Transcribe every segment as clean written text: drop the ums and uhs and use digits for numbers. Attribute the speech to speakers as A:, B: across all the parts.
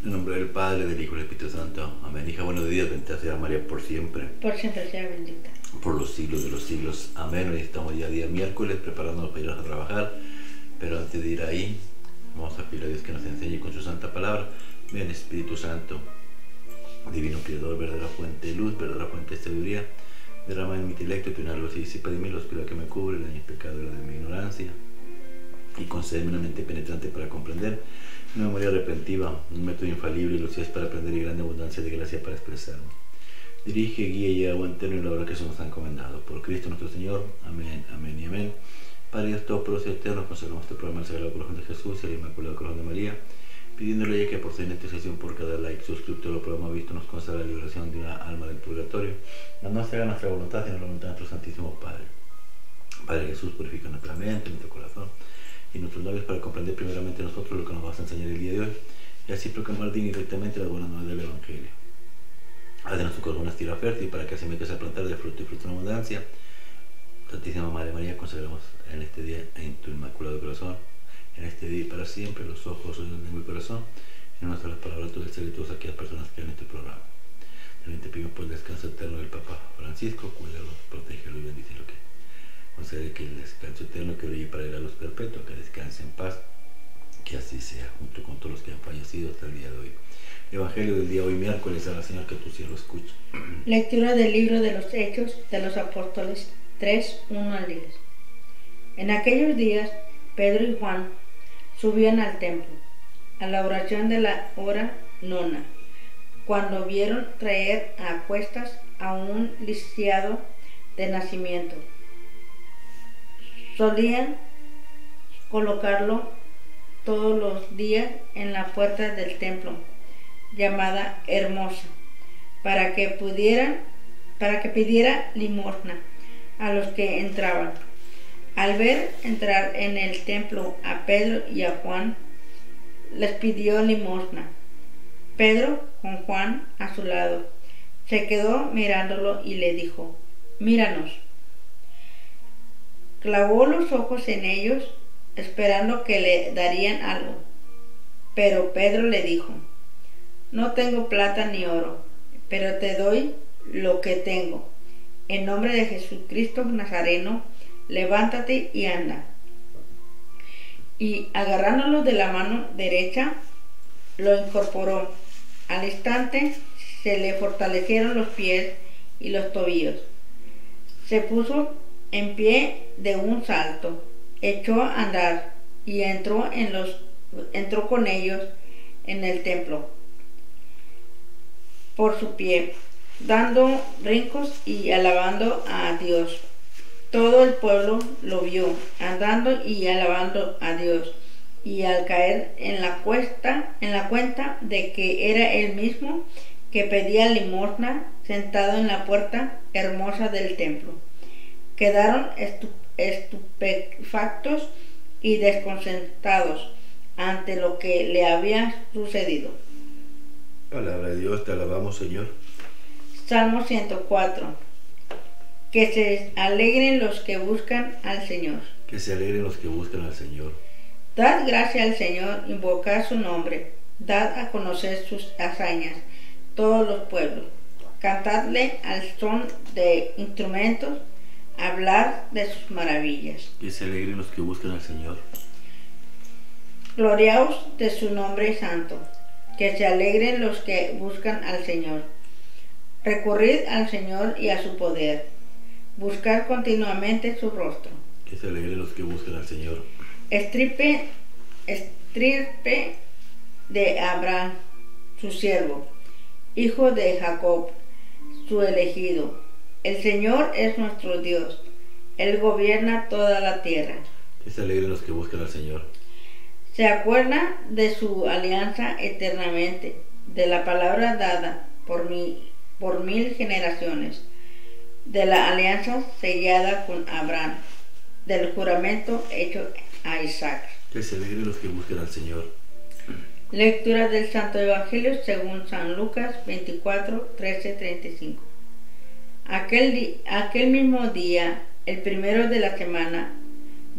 A: En nombre del Padre, del Hijo y del Espíritu Santo. Amén. Hija, buenos días, bendita sea María por siempre.
B: Por siempre sea bendita.
A: Por los siglos de los siglos. Amén. Hoy estamos ya día miércoles preparándonos para ir a trabajar. Pero antes de ir ahí, vamos a pedir a Dios que nos enseñe con su santa palabra. Ven, Espíritu Santo, divino Creador, verdadera fuente de luz, verdadera fuente de sabiduría. Derrama en mi intelecto tu luz y disipa de mí la oscuridad que me cubre, la pecadora de mi ignorancia. Y concédeme una mente penetrante para comprender, una memoria repentiva, un método infalible y lucidez para aprender y grande abundancia de gracia para expresarme. Dirige, guía y lleva a buen término la obra que se nos ha encomendado. Por Cristo nuestro Señor. Amén, amén y amén. Padre Dios Todopoderoso y Eterno, consagramos este programa al Sagrado Corazón de Jesús y al Inmaculado Corazón de María, pidiéndole ya que por su intercesión por cada like, suscriptor o programa visto nos consagra la liberación de una alma del purgatorio. No se haga nuestra voluntad, sino la voluntad de nuestro Santísimo Padre. Padre Jesús, purifica nuestra mente, nuestro corazón y nuestros labios para comprender primeramente nosotros lo que nos vas a enseñar el día de hoy y así proclamar directamente las buenas nuevas del Evangelio. Haz de nuestro corazón una tierra fértil para que así me a plantar de fruto y fruto en abundancia. Santísima Madre María, consagramos en este día en tu inmaculado corazón, en este día y para siempre los ojos de mi corazón y nuestras palabras del cielo y todas aquellas personas que ven este programa. También te pido por el descanso eterno del Papa Francisco, cuídalo, protégelo y bendícelo. Concede que el descanso eterno que brille para ir a luz perpetua, que descanse en paz, que así sea, junto con todos los que han fallecido hasta el día de hoy. Evangelio del día hoy miércoles, a la Señor que tu cielo escucha.
B: Lectura del libro de los Hechos de los Apóstoles 3, 1 al 10. En aquellos días, Pedro y Juan subían al templo, a la oración de la hora nona, cuando vieron traer a cuestas a un lisiado de nacimiento. Solían colocarlo todos los días en la puerta del templo, llamada Hermosa, para que pidiera limosna a los que entraban. Al ver entrar en el templo a Pedro y a Juan, les pidió limosna. Pedro, con Juan a su lado, se quedó mirándolo y le dijo: «Míranos». Clavó los ojos en ellos, esperando que le darían algo. Pero Pedro le dijo: «No tengo plata ni oro, pero te doy lo que tengo. En nombre de Jesucristo Nazareno, levántate y anda». Y agarrándolo de la mano derecha, lo incorporó. Al instante se le fortalecieron los pies y los tobillos. Se puso en pie de un salto, echó a andar y entró con ellos en el templo por su pie, dando brincos y alabando a Dios. Todo el pueblo lo vio andando y alabando a Dios, y al caer en la cuenta de que era él mismo que pedía limosna sentado en la puerta hermosa del templo, quedaron estupefactos y desconcertados ante lo que le había sucedido.
A: Palabra de Dios, te alabamos, Señor.
B: Salmo 104. Que se alegren los que buscan al Señor.
A: Que se alegren los que buscan al Señor.
B: Dad gracia al Señor, invocad su nombre, dad a conocer sus hazañas, todos los pueblos. Cantadle al son de instrumentos, hablar de sus maravillas.
A: Que se alegren los que buscan al Señor.
B: Gloriaos de su nombre santo. Que se alegren los que buscan al Señor. Recurrid al Señor y a su poder. Buscad continuamente su rostro.
A: Que se alegren los que buscan al Señor.
B: Estirpe de Abraham, su siervo, hijo de Jacob, su elegido. El Señor es nuestro Dios, Él gobierna toda la tierra.
A: Que se alegren los que buscan al Señor.
B: Se acuerda de su alianza eternamente, de la palabra dada por 1000 generaciones, de la alianza sellada con Abraham, del juramento hecho a Isaac.
A: Que se alegren los que buscan al Señor.
B: Lectura del Santo Evangelio según San Lucas 24, 13, 35. Aquel mismo día, el primero de la semana,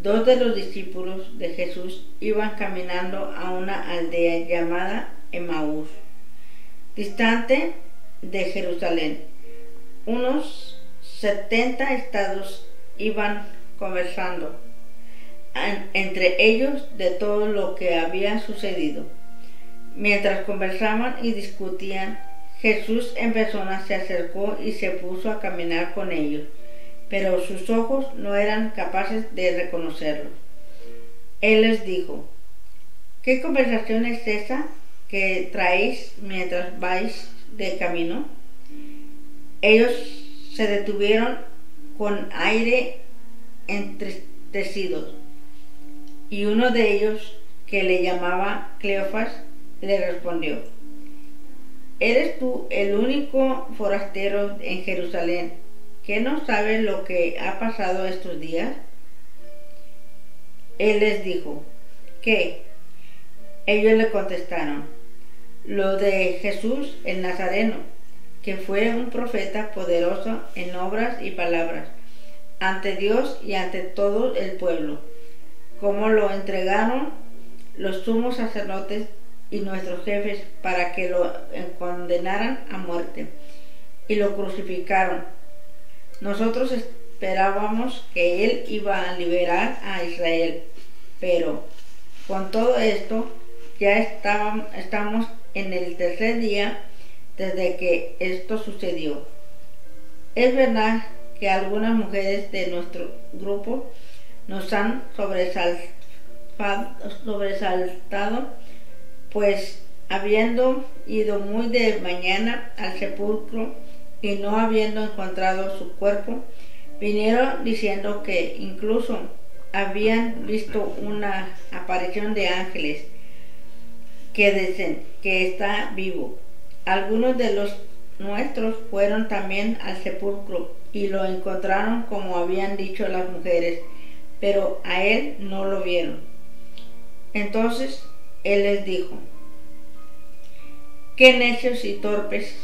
B: 2 de los discípulos de Jesús iban caminando a una aldea llamada Emaús, distante de Jerusalén. Unos 70 estados iban conversando entre ellos de todo lo que había sucedido. Mientras conversaban y discutían, Jesús en persona se acercó y se puso a caminar con ellos, pero sus ojos no eran capaces de reconocerlo. Él les dijo: ¿qué conversación es esa que traéis mientras vais de camino? Ellos se detuvieron con aire entristecidos, y uno de ellos, que le llamaba Cleofas, le respondió: ¿eres tú el único forastero en Jerusalén que no sabe lo que ha pasado estos días? Él les dijo: ¿qué? Ellos le contestaron: lo de Jesús el Nazareno, que fue un profeta poderoso en obras y palabras, ante Dios y ante todo el pueblo, como lo entregaron los sumos sacerdotes y nuestros jefes para que lo condenaran a muerte, y lo crucificaron. Nosotros esperábamos que él iba a liberar a Israel, pero con todo esto ya estamos en el tercer día desde que esto sucedió. Es verdad que algunas mujeres de nuestro grupo nos han sobresaltado, pues habiendo ido muy de mañana al sepulcro y no habiendo encontrado su cuerpo, vinieron diciendo que incluso habían visto una aparición de ángeles que dicen que está vivo. Algunos de los nuestros fueron también al sepulcro y lo encontraron como habían dicho las mujeres, pero a él no lo vieron. Entonces él les dijo: qué necios y torpes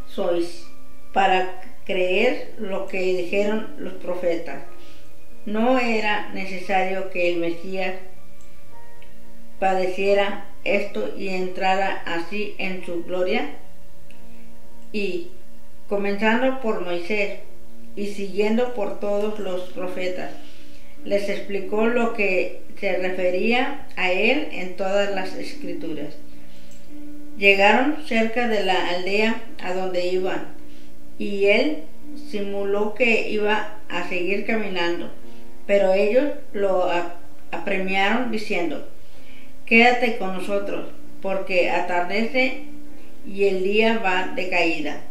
B: sois para creer lo que dijeron los profetas. ¿No era necesario que el Mesías padeciera esto y entrara así en su gloria? Y comenzando por Moisés y siguiendo por todos los profetas, les explicó lo que se refería a él en todas las escrituras. Llegaron cerca de la aldea a donde iban, y él simuló que iba a seguir caminando, pero ellos lo apremiaron diciendo: quédate con nosotros, porque atardece y el día va de caída.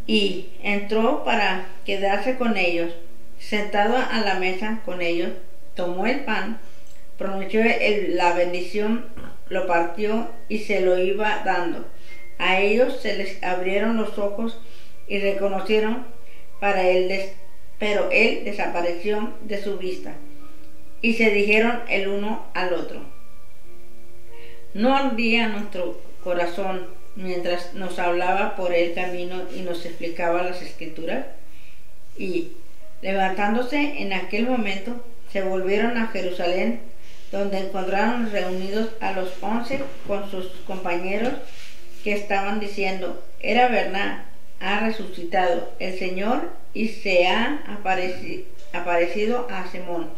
B: Y entró para quedarse con ellos. Sentado a la mesa con ellos, tomó el pan, pronunció la bendición, lo partió y se lo iba dando. A ellos se les abrieron los ojos y reconocieron pero él desapareció de su vista. Y se dijeron el uno al otro: ¿no ardía nuestro corazón mientras nos hablaba por el camino y nos explicaba las escrituras? Y levantándose en aquel momento, se volvieron a Jerusalén, donde encontraron reunidos a los 11 con sus compañeros, que estaban diciendo: era verdad, ha resucitado el Señor y se ha aparecido a Simón.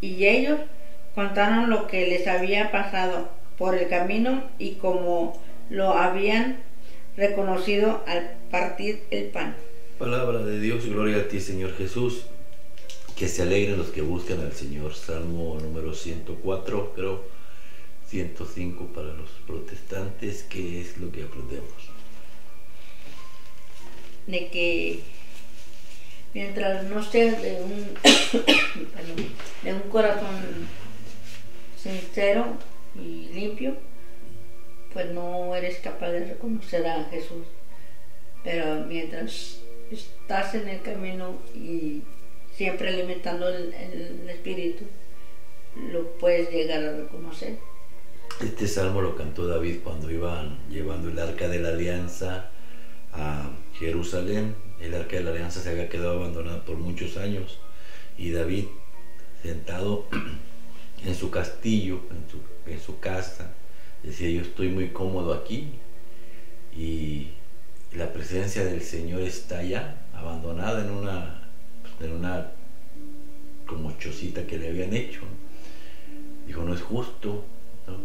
B: Y ellos contaron lo que les había pasado por el camino y cómo lo habían reconocido al partir el pan.
A: Palabra de Dios, gloria a ti, Señor Jesús. Que se alegren los que buscan al Señor. Salmo número 104, pero 105 para los protestantes, que es lo que aprendemos.
B: De que mientras no seas de un corazón sincero y limpio, pues no eres capaz de reconocer a Jesús. Pero mientras estás en el camino y siempre alimentando el espíritu, lo puedes llegar a reconocer.
A: Este salmo lo cantó David cuando iban llevando el arca de la alianza a Jerusalén. El arca de la alianza se había quedado abandonada por muchos años y David, sentado en su castillo, en su casa, Decía, yo estoy muy cómodo aquí y la presencia del Señor está allá, abandonada en una como chocita que le habían hecho. Dijo, no es justo, ¿no?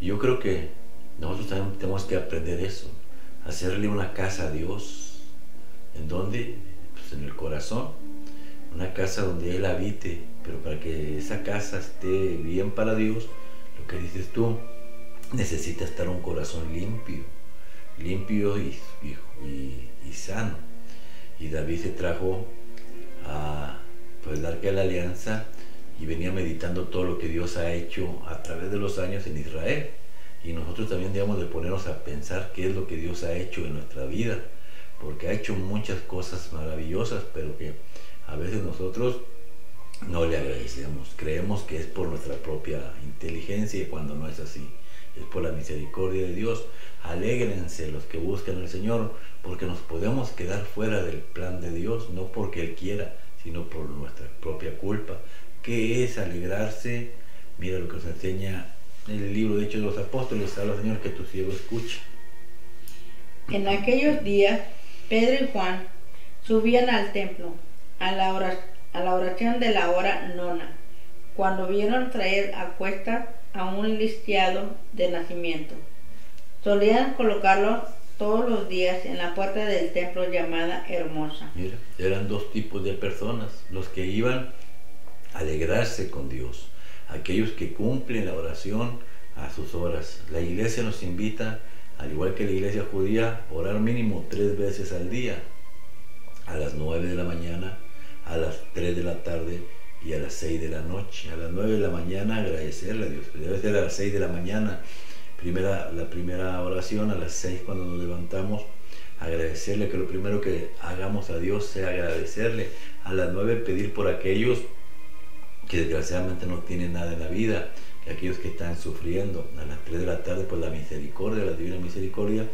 A: Y yo creo que nosotros también tenemos que aprender eso, hacerle una casa a Dios. ¿En dónde? Pues en el corazón, una casa donde Él habite, pero para que esa casa esté bien para Dios, lo que dices tú, necesita estar un corazón limpio y sano. Y David se trajo a pues dar que a la alianza y venía meditando todo lo que Dios ha hecho a través de los años en Israel. Y nosotros también debemos de ponernos a pensar qué es lo que Dios ha hecho en nuestra vida, porque ha hecho muchas cosas maravillosas, pero que a veces nosotros no le agradecemos. Creemos que es por nuestra propia inteligencia, y cuando no es así, es por la misericordia de Dios. Alégrense los que buscan al Señor, porque nos podemos quedar fuera del plan de Dios, no porque Él quiera, sino por nuestra propia culpa. ¿Qué es alegrarse? Mira lo que nos enseña el libro de Hechos de los Apóstoles. Habla, Señor, que tu siervo escucha.
B: En aquellos días, Pedro y Juan subían al templo a la oración de la hora nona, cuando vieron traer a cuestas a un lisiado de nacimiento. Solían colocarlo todos los días en la puerta del templo llamada Hermosa.
A: Mira, eran dos tipos de personas, los que iban a alegrarse con Dios, aquellos que cumplen la oración a sus horas. La iglesia nos invita, al igual que la iglesia judía, a orar mínimo 3 veces al día, a las 9 de la mañana, a las 3 de la tarde y a las 6 de la noche. A las 9 de la mañana agradecerle a Dios, debe ser a las 6 de la mañana, la primera oración, a las 6 cuando nos levantamos, agradecerle, que lo primero que hagamos a Dios sea agradecerle. A las 9 pedir por aquellos que desgraciadamente no tienen nada en la vida, que aquellos que están sufriendo. A las 3 de la tarde pues la misericordia, la divina misericordia,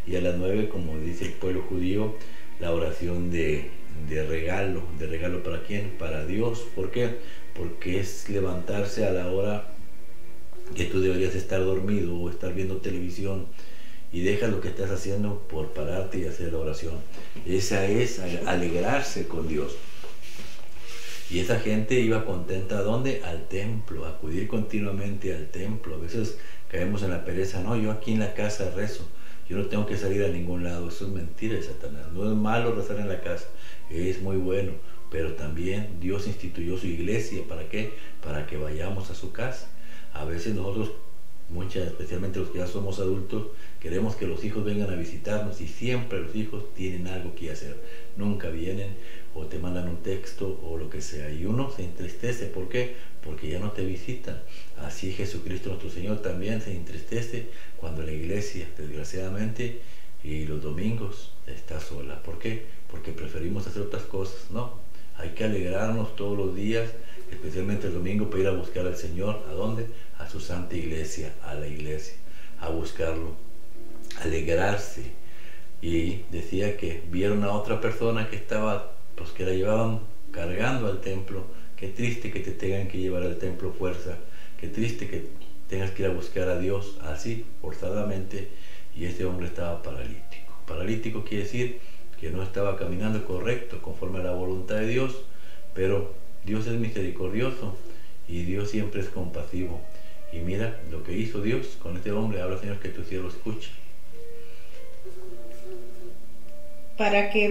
A: y a las 9, como dice el pueblo judío, la oración de regalo. ¿Para quién? Para Dios. ¿Por qué? Porque es levantarse a la hora que tú deberías estar dormido o estar viendo televisión, y deja lo que estás haciendo por pararte y hacer la oración. Esa es alegrarse con Dios. Y esa gente iba contenta, ¿a dónde? Al templo, a acudir continuamente al templo. A veces caemos en la pereza, no, yo aquí en la casa rezo, yo no tengo que salir a ningún lado. Eso es mentira de Satanás. No es malo rezar en la casa, es muy bueno, pero también Dios instituyó su iglesia. ¿Para qué? Para que vayamos a su casa. A veces nosotros, especialmente los que ya somos adultos, queremos que los hijos vengan a visitarnos, y siempre los hijos tienen algo que hacer. Nunca vienen, o te mandan un texto o lo que sea, y uno se entristece. ¿Por qué? Porque ya no te visitan. Así Jesucristo nuestro Señor también se entristece cuando la iglesia, desgraciadamente, y los domingos está sola. ¿Por qué? Porque preferimos hacer otras cosas. No, hay que alegrarnos todos los días, especialmente el domingo, para ir a buscar al Señor. ¿A dónde? A su santa iglesia, a la iglesia, a buscarlo, alegrarse. Y decía que vieron a otra persona que estaba, pues que la llevaban cargando al templo. Qué triste que te tengan que llevar al templo fuerza, qué triste que tengas que ir a buscar a Dios así, forzadamente. Y este hombre estaba paralítico. Paralítico quiere decir que no estaba caminando correcto, conforme a la voluntad de Dios, pero Dios es misericordioso y Dios siempre es compasivo. Y mira lo que hizo Dios con este hombre. Habla, Señor, que tu siervo escuche.
B: Para que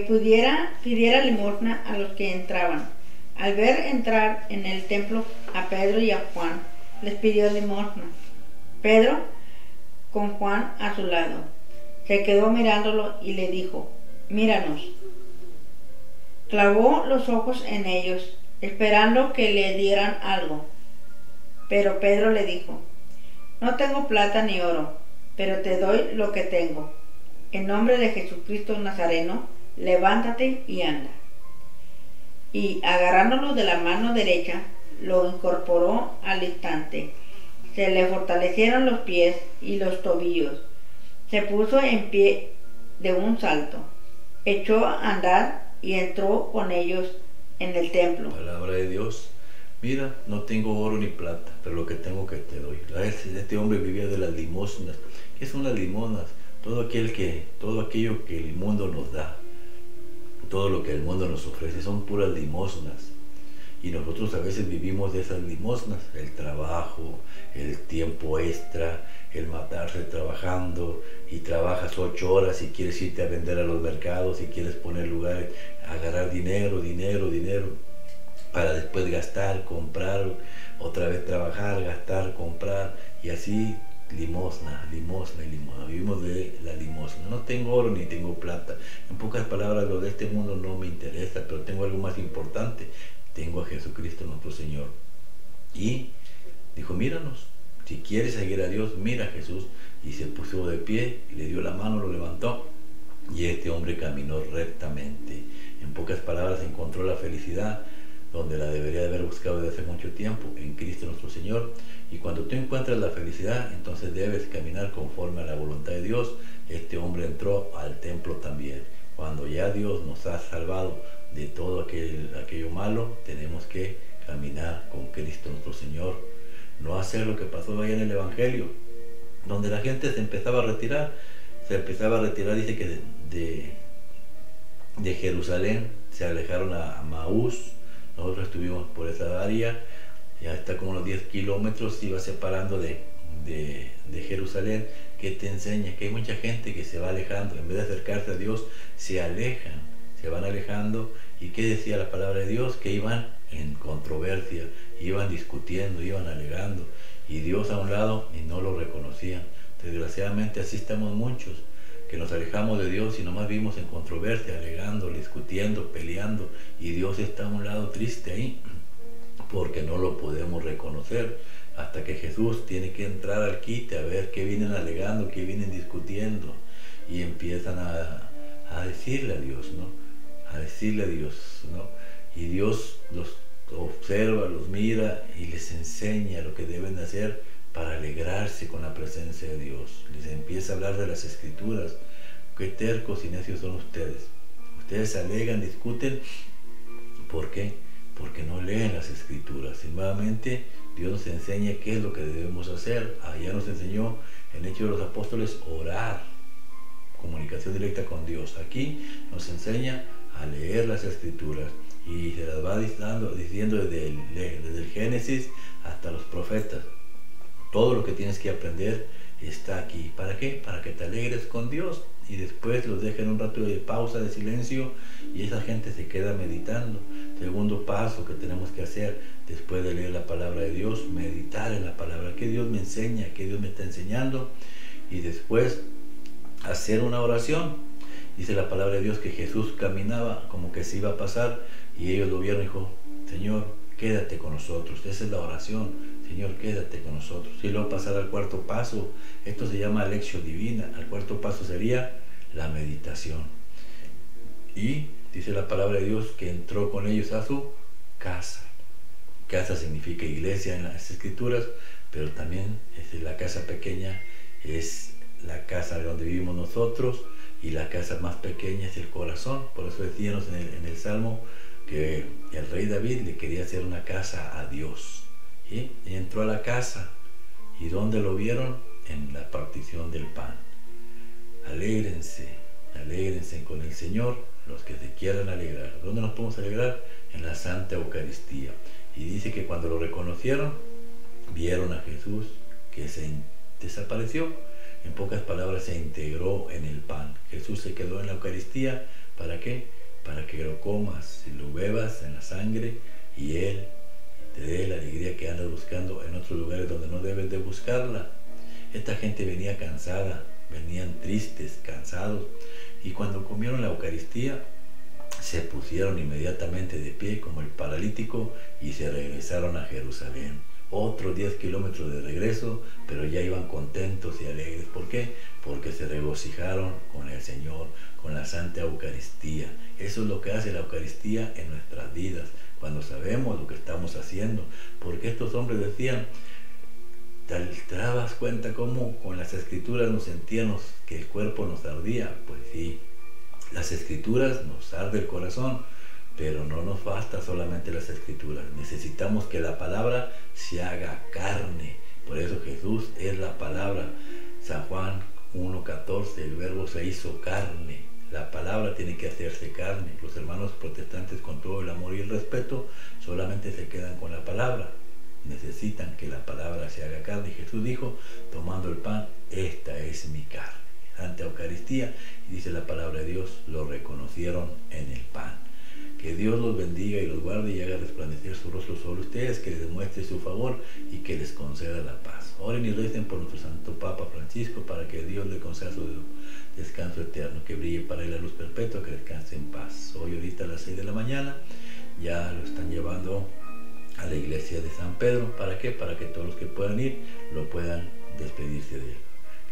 B: pidiera limosna a los que entraban. Al ver entrar en el templo a Pedro y a Juan, les pidió limosna. Pedro, con Juan a su lado, se quedó mirándolo y le dijo: míranos. Clavó los ojos en ellos, esperando que le dieran algo. Pero Pedro le dijo: no tengo plata ni oro, pero te doy lo que tengo. En nombre de Jesucristo Nazareno, levántate y anda. Y agarrándolo de la mano derecha, lo incorporó al instante. Se le fortalecieron los pies y los tobillos. Se puso en pie de un salto, echó a andar y entró con ellos en el templo.
A: Palabra de Dios. mira, no tengo oro ni plata, pero lo que tengo que te doy. Este hombre vivía de las limosnas. ¿Qué son las limosnas? Todo aquello que el mundo nos da, todo lo que el mundo nos ofrece, son puras limosnas. Y nosotros a veces vivimos de esas limosnas, el trabajo, el tiempo extra, el matarse trabajando, y trabajas 8 horas y quieres irte a vender a los mercados y quieres poner lugares, agarrar dinero, para después gastar, comprar, otra vez trabajar, gastar, comprar, y así limosna. Vivimos de la limosna. No tengo oro ni tengo plata. En pocas palabras, lo de este mundo no me interesa, pero tengo algo más importante. Tengo a Jesucristo nuestro Señor. Y dijo, míranos, si quieres seguir a Dios, mira a Jesús. Y se puso de pie, le dio la mano, lo levantó, y este hombre caminó rectamente. En pocas palabras, encontró la felicidad donde la debería de haber buscado desde hace mucho tiempo, en Cristo nuestro Señor. Y cuando tú encuentras la felicidad, entonces debes caminar conforme a la voluntad de Dios. Este hombre entró al templo también. Cuando ya Dios nos ha salvado de todo aquello malo, tenemos que caminar con Cristo nuestro Señor. No hacer lo que pasó allá en el Evangelio, donde la gente se empezaba a retirar, dice que de Jerusalén se alejaron a Maús. Nosotros estuvimos por esa área, ya está como unos 10 kilómetros, se iba separando de Jerusalén, que te enseña que hay mucha gente que se va alejando, en vez de acercarse a Dios, se alejan, se van alejando. ¿Y qué decía la palabra de Dios? Que iban en controversia, iban discutiendo, iban alegando, y Dios a un lado y no lo reconocían. Desgraciadamente así estamos muchos, que nos alejamos de Dios y nomás vivimos en controversia, alegando, discutiendo, peleando, y Dios está a un lado triste ahí, porque no lo podemos reconocer, hasta que Jesús tiene que entrar al quite a ver qué vienen alegando, qué vienen discutiendo, y empiezan a decirle a Dios, ¿no? Y Dios los observa, los mira y les enseña lo que deben hacer para alegrarse con la presencia de Dios. Les empieza a hablar de las Escrituras. Qué tercos y necios son ustedes. Ustedes alegan, discuten. ¿Por qué? Porque no leen las Escrituras. Y nuevamente Dios nos enseña qué es lo que debemos hacer. Allá nos enseñó en Hechos de los Apóstoles orar, comunicación directa con Dios. Aquí nos enseña a leer las Escrituras, y se las va diciendo desde el Génesis hasta los profetas. Todo lo que tienes que aprender está aquí. ¿Para qué? Para que te alegres con Dios, y después los dejen un rato de pausa, de silencio, y esa gente se queda meditando. Segundo paso que tenemos que hacer después de leer la palabra de Dios, meditar en la palabra, que Dios me enseña, que Dios me está enseñando, y después hacer una oración. Dice la palabra de Dios que Jesús caminaba como que se iba a pasar, y ellos lo vieron y dijo, Señor, quédate con nosotros. Esa es la oración, Señor, quédate con nosotros. Y luego pasar al cuarto paso. Esto se llama lección divina. El cuarto paso sería la meditación. Y dice la palabra de Dios que entró con ellos a su casa. Casa significa iglesia en las Escrituras, pero también la casa pequeña es la casa donde vivimos nosotros, y la casa más pequeña es el corazón. Por eso decíamos en el Salmo que el rey David le quería hacer una casa a Dios. Y entró a la casa, y ¿dónde lo vieron? En la partición del pan. Alégrense con el Señor los que se quieran alegrar. ¿Dónde nos podemos alegrar? En la Santa Eucaristía. Y dice que cuando lo reconocieron, vieron a Jesús que se desapareció. En pocas palabras, se integró en el pan. Jesús se quedó en la Eucaristía. ¿Para qué? Para que lo comas y lo bebas en la sangre, y Él te dé la alegría que andas buscando en otros lugares donde no debes de buscarla. Esta gente venía cansada, venían tristes, cansados, y cuando comieron la Eucaristía se pusieron inmediatamente de pie como el paralítico y se regresaron a Jerusalén. Otros 10 kilómetros de regreso, pero ya iban contentos y alegres. ¿Por qué? Porque se regocijaron con el Señor, con la Santa Eucaristía. Eso es lo que hace la Eucaristía en nuestras vidas, cuando sabemos lo que estamos haciendo. Porque estos hombres decían, ¿te dabas cuenta cómo con las Escrituras nos sentíamos que el cuerpo nos ardía? Pues sí, las Escrituras nos arde el corazón, Pero no nos basta solamente las escrituras, necesitamos que la palabra se haga carne. Por eso Jesús es la palabra. San Juan 1:14, el verbo se hizo carne. La palabra tiene que hacerse carne. Los hermanos protestantes, con todo el amor y el respeto, solamente se quedan con la palabra. Necesitan que la palabra se haga carne. Y Jesús dijo, tomando el pan, esta es mi carne. Santa Eucaristía, y dice la palabra de Dios, lo reconocieron en el pan. Que Dios los bendiga y los guarde y haga resplandecer su rostro sobre ustedes, que les demuestre su favor y que les conceda la paz. Oren y recen por nuestro Santo Papa Francisco para que Dios le conceda su descanso eterno, que brille para él la luz perpetua, que descanse en paz. Hoy ahorita a las 6 de la mañana ya lo están llevando a la iglesia de San Pedro. ¿Para qué? Para que todos los que puedan ir lo puedan despedirse de él.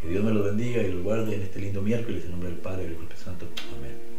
A: Que Dios me los bendiga y los guarde en este lindo miércoles, en nombre del Padre y del Espíritu Santo. Amén.